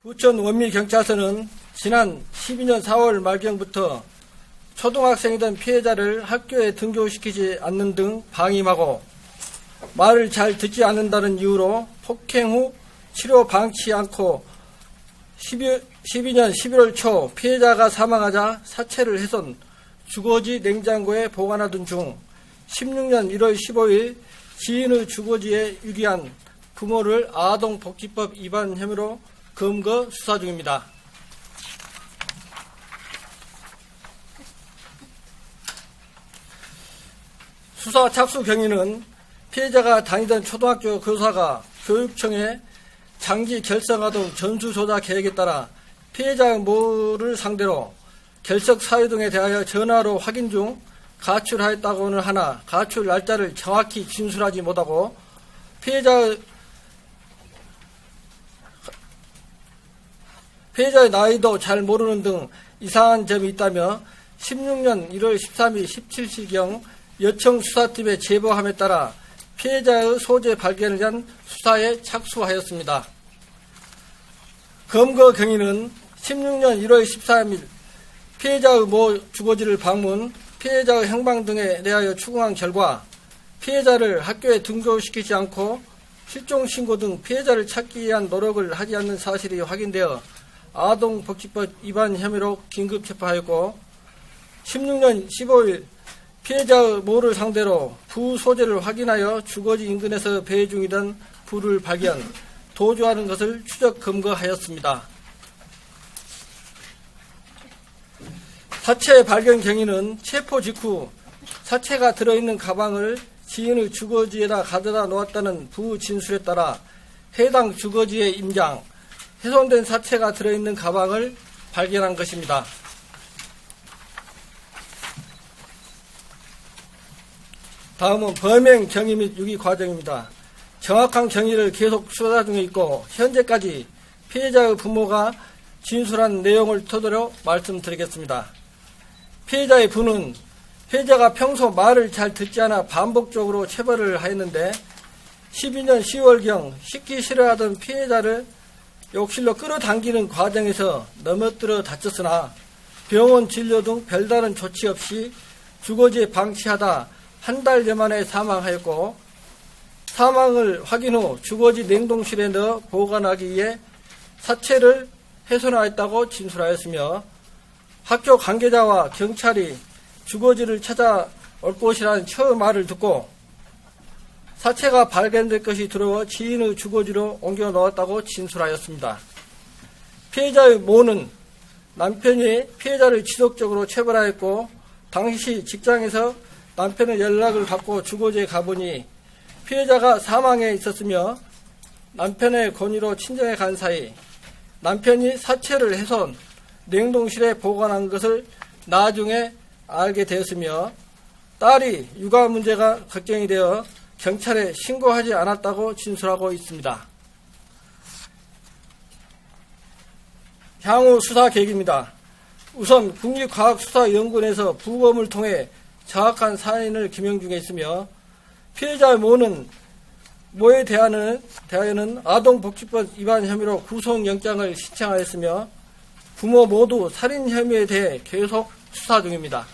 부천 원미경찰서는 지난 12년 4월 말경부터 초등학생이던 피해자를 학교에 등교시키지 않는 등 방임하고 말을 잘 듣지 않는다는 이유로 폭행 후 치료 방치 않고 12년 11월 초 피해자가 사망하자 사체를 훼손 주거지 냉장고에 보관하던 중 16년 1월 15일 지인의 주거지에 유기한 부모를 아동복지법 위반 혐의로 검거 수사 중입니다. 수사 착수 경위는 피해자가 다니던 초등학교 교사가 교육청에 장기 결석아동 전수조사 계획에 따라 피해자 모를 상대로 결석 사유 등에 대하여 전화로 확인 중 가출하였다고는 하나 가출 날짜를 정확히 진술하지 못하고 피해자의 나이도 잘 모르는 등 이상한 점이 있다며 16년 1월 13일 17시경 여청 수사팀에 제보함에 따라 피해자의 소재 발견을 위한 수사에 착수하였습니다. 검거 경위는 16년 1월 13일 피해자의 모 주거지를 방문, 피해자의 행방 등에 대하여 추궁한 결과 피해자를 학교에 등교시키지 않고 실종신고 등 피해자를 찾기 위한 노력을 하지 않는 사실이 확인되어 아동복지법 위반 혐의로 긴급 체포하였고 16년 15일 피해자의 모를 상대로 부 소재를 확인하여 주거지 인근에서 배회 중이던 부를 발견, 도주하는 것을 추적 검거하였습니다. 사체 발견 경위는 체포 직후 사체가 들어있는 가방을 지인의 주거지에다 가져다 놓았다는 부 진술에 따라 해당 주거지의 임장, 훼손된 사체가 들어있는 가방을 발견한 것입니다. 다음은 범행 경위 및 유기 과정입니다. 정확한 경위를 계속 수사 중에 있고 현재까지 피해자의 부모가 진술한 내용을 토대로 말씀드리겠습니다. 피해자의 부는 피해자가 평소 말을 잘 듣지 않아 반복적으로 체벌을 하였는데 12년 10월경 씻기 싫어하던 피해자를 욕실로 끌어당기는 과정에서 넘어뜨려 다쳤으나 병원 진료 등 별다른 조치 없이 주거지에 방치하다 한 달여 만에 사망하였고 사망을 확인 후 주거지 냉동실에 넣어 보관하기 위해 사체를 훼손하였다고 진술하였으며 학교 관계자와 경찰이 주거지를 찾아올 것이라는 처음 말을 듣고 사체가 발견될 것이 두려워 지인의 주거지로 옮겨 놓았다고 진술하였습니다. 피해자의 모는 남편이 피해자를 지속적으로 체벌하였고 당시 직장에서 남편의 연락을 받고 주거지에 가보니 피해자가 사망해 있었으며 남편의 권유로 친정에 간 사이 남편이 사체를 훼손 냉동실에 보관한 것을 나중에 알게 되었으며 딸이 육아 문제가 걱정이 되어 경찰에 신고하지 않았다고 진술하고 있습니다. 향후 수사 계획입니다. 우선 국립과학수사연구원에서 부검을 통해 정확한 사인을 규명 중에 있으며 피해자의 모에 대하여는 아동복지법 위반 혐의로 구속영장을 신청하였으며 부모 모두 살인 혐의에 대해 계속 수사 중입니다.